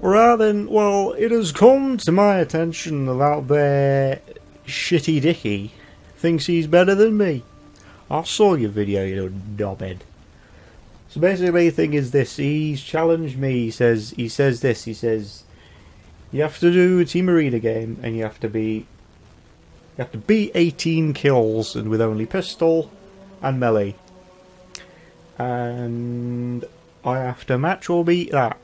Right then, well, it has come to my attention that their shitty Dickie thinks he's better than me. I saw your video, you little knobhead. So basically the thing is this, he's challenged me, he says you have to do a Team Arena game and you have to beat 18 kills and with only pistol and melee. And I have to match or beat that.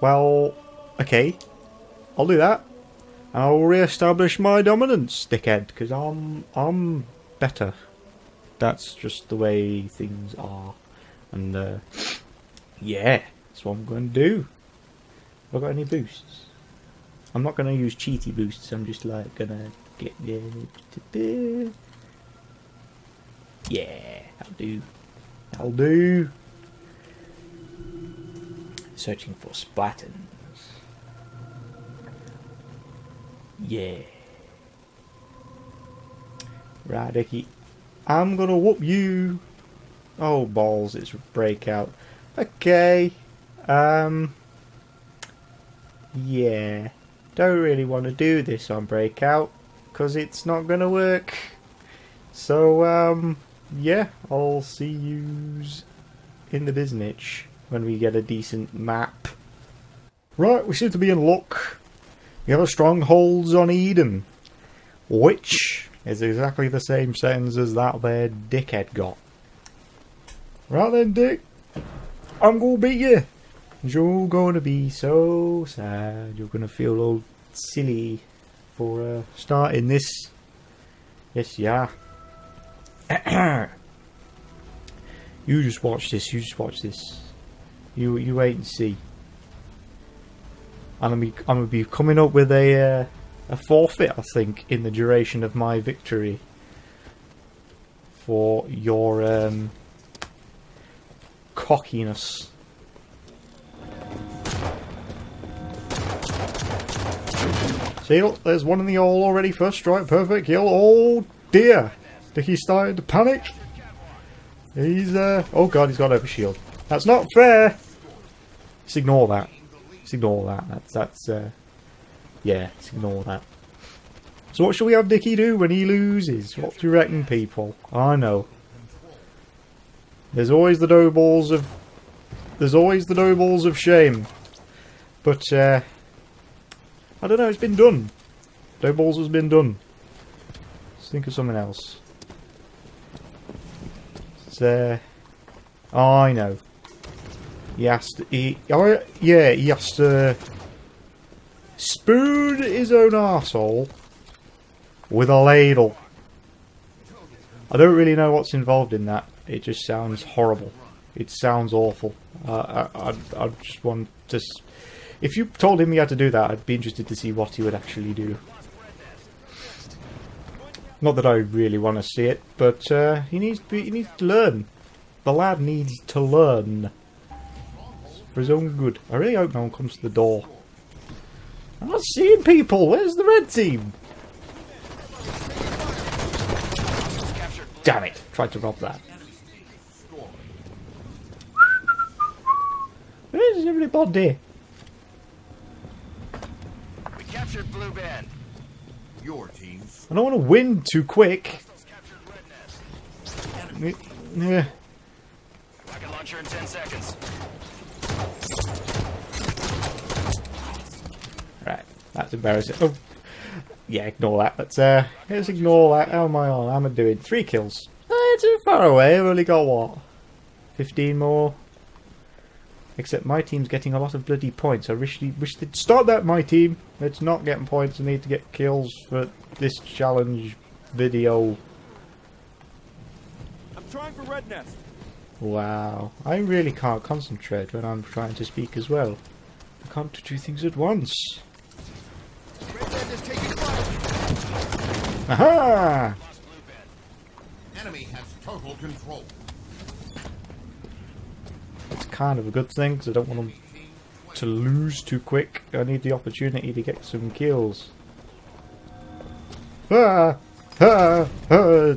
Well, okay, I'll do that. And I'll re-establish my dominance, dickhead, because I'm better. That's just the way things are. And yeah, that's what I'm going to do. Have I got any boosts? I'm not going to use cheaty boosts. I'm just like gonna get there. Yeah, that'll do. That'll do. Searching for splatters. Yeah. Right, Dickie. I'm gonna whoop you. Oh balls, it's breakout. Okay. Yeah. Don't really want to do this on breakout because it's not gonna work. So yeah, I'll see yous in the biznitch when we get a decent map. Right, we seem to be in luck. We have a strongholds on Eden, which is exactly the same settings as that there dickhead got. Right then, Dick, I'm gonna beat you. You're gonna be so sad. You're gonna feel all silly for starting this. Yes, yeah. You just watch this. You just watch this. You wait and see. And I'm gonna be coming up with a forfeit, I think, in the duration of my victory for your cockiness. See, look, there's one in the hole already. First strike, perfect kill. Oh dear, Dickie's starting to panic. He's oh god, he's got over shield. That's not fair. Just ignore that. Just ignore that. That's yeah, just ignore that. So what shall we have Dickie do when he loses? What do you reckon, people? I know. There's always the dough balls of shame. But I don't know, it's been done. Dough balls has been done. Let's think of something else. It's oh, I know. He has to he has to spoon his own arsehole with a ladle. I don't really know what's involved in that. It just sounds horrible. It sounds awful. I just want to... If you told him he had to do that, I'd be interested to see what he would actually do. Not that I really want to see it, but he needs to learn. The lad needs to learn. For his own good. I really hope no one comes to the door. I'm not seeing people. Where's the red team? Damn it! Tried to rob that. Where's everybody? We captured Blue Band. Your team. I don't want to win too quick. Yeah. Rocket launcher in 10 seconds. Right, that's embarrassing. Oh, yeah, ignore that. Let's ignore that. How am I on? How am I doing? 3 kills. It's too far away. I've only got what? 15 more. Except my team's getting a lot of bloody points. I wish they'd stop that, my team. It's not getting points. I need to get kills for this challenge video. I'm trying for red nest. Wow, I really can't concentrate when I'm trying to speak as well. I can't do 2 things at once. Aha! Enemy has total control. That's kind of a good thing because I don't want them to lose too quick. I need the opportunity to get some kills. Ah! Ah! Ah!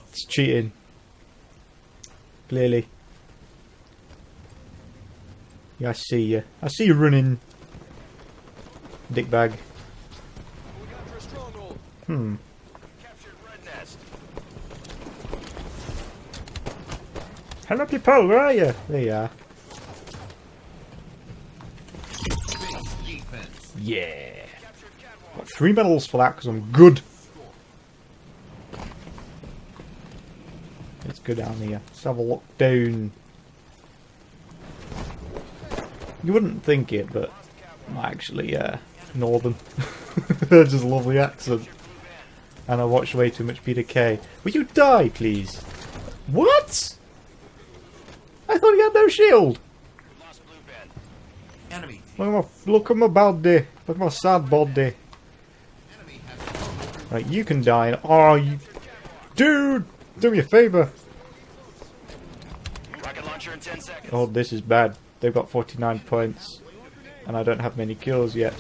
It's cheating. Clearly. Yeah, I see you. I see you running. Dickbag. Hmm. Captured red nest. Hello people, where are you? There you are. Yeah. Got 3 medals for that because I'm good. Let's go down here. Let's have a look down. You wouldn't think it, but I'm actually northern. Just a lovely accent. And I watch way too much Peter Kay. Will you die, please? What? I thought he had no shield. Lost blue band. Enemy. Look at my body. Look at my sad body. Right, you can die. Oh, you... Dude! Do me a favour. Rocket launcher in 10 seconds. Oh, this is bad. They've got 49 points. And I don't have many kills yet.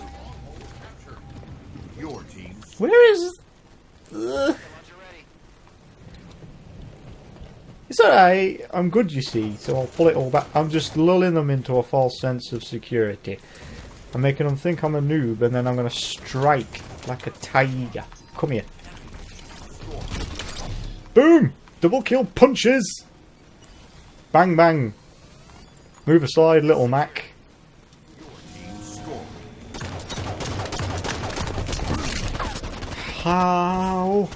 Your team. Where is... It's alright. I'm good, you see. So I'll pull it all back. I'm just lulling them into a false sense of security. I'm making them think I'm a noob, and then I'm going to strike like a tiger. Come here. Boom! Double kill punches! Bang bang. Move aside, little Mac. How?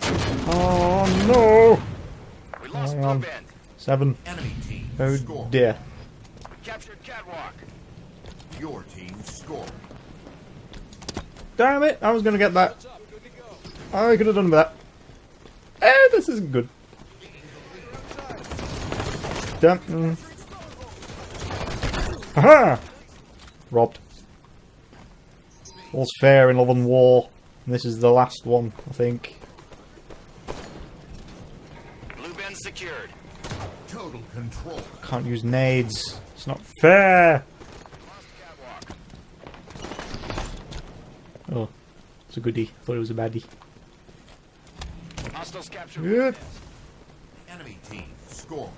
Oh no! We lost Hang blue on. band. 7. Enemy team. Oh dear. Captured catwalk. Your team scored. Damn it! I was going to get that. I could have done with that. Eh, this isn't good. Damn. Haha! Robbed. All's fair in love and war. And this is the last one, I think. Blue band secured. Total control. Can't use nades. It's not fair! Lost catwalk. Oh, it's a goodie. Thought it was a baddie. Hostiles captured. Good. Enemy team scoring.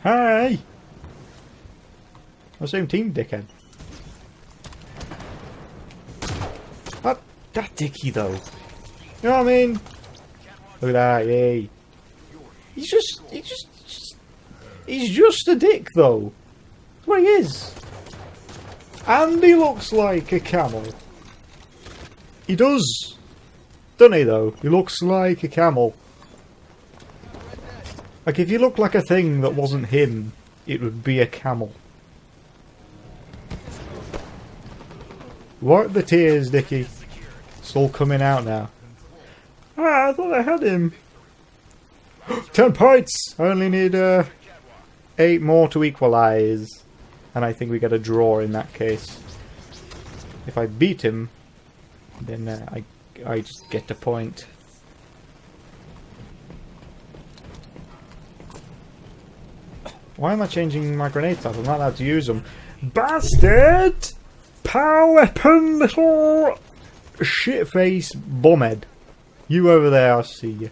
Hi! The same team, dickhead. That Dickie, though. You know what I mean? Look at that, yay. He's just a dick, though. That's what he is. And he looks like a camel. He does. Doesn't he, though? He looks like a camel. Like, if you looked like a thing that wasn't him, it would be a camel. Wipe the tears, Dickie. It's all coming out now. Ah, I thought I had him. 10 points! I only need 8 more to equalise. And I think we get a draw in that case. If I beat him, then I just get a point. Why am I changing my grenade type? I'm not allowed to use them. Bastard! Power weapon, little shitface bumhead. You over there, I see you.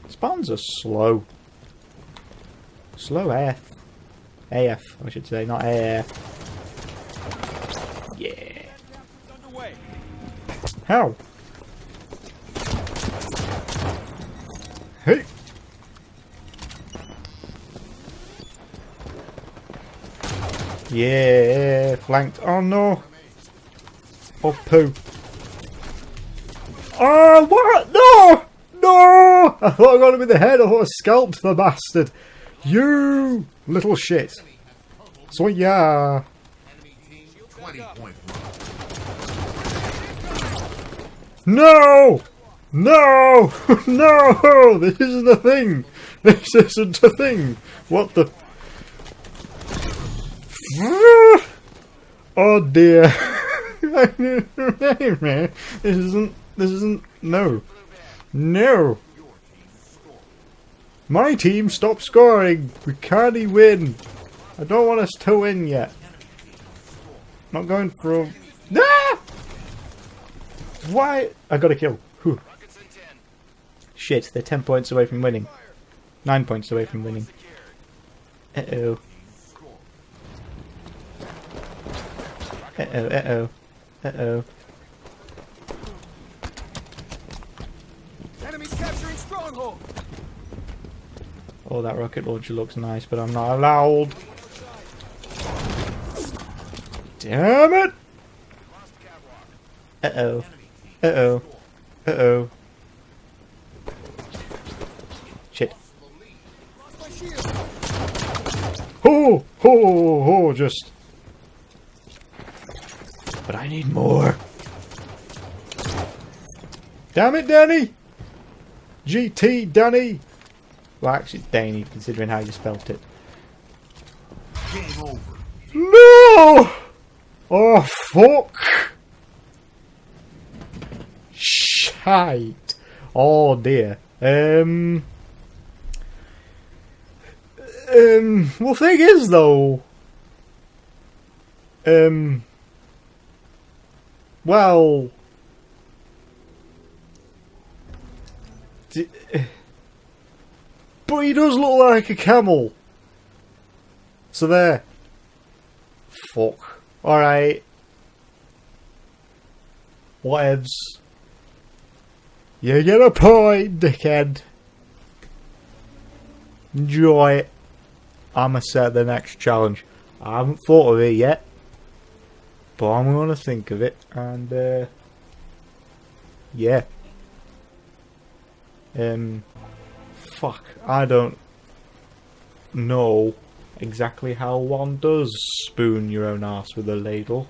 Spawns are slow. Slow AF. AF, I should say, not AF. Yeah. How? Hey! Yeah, flanked. Oh no! Oh poo! Oh what? No! No! I thought I got him in the head. I thought I scalped the bastard. You little shit. So yeah. No! No! No! This isn't a thing! This isn't a thing! What the... Oh dear! This isn't... No. No! My team stopped scoring! We can't win! I don't want us to win yet. Not going for a... Ah! Why? I got a kill. Whew. Shit, they're 10 points away from winning. 9 points away from winning. Uh-oh. Uh-oh, uh-oh. Uh-oh. Enemies capturing stronghold. Oh, that rocket launcher looks nice, but I'm not allowed. Damn it! Uh-oh. Uh-oh. Uh-oh. Shit. Oh! Oh! Oh! Just... But I need more. Damn it, Danny! GT, Danny! Well, actually, it's Danny, considering how you spelt it. Game over. No! Oh, fuck! Shite. Oh, dear. Well, thing is, though... Well... But he does look like a camel. So there. Fuck. Alright. Whatevs. You get a point, dickhead. Enjoy it. I'ma set the next challenge. I haven't thought of it yet. But I'm gonna think of it. And, yeah. Fuck. I don't know exactly how one does spoon your own arse with a ladle.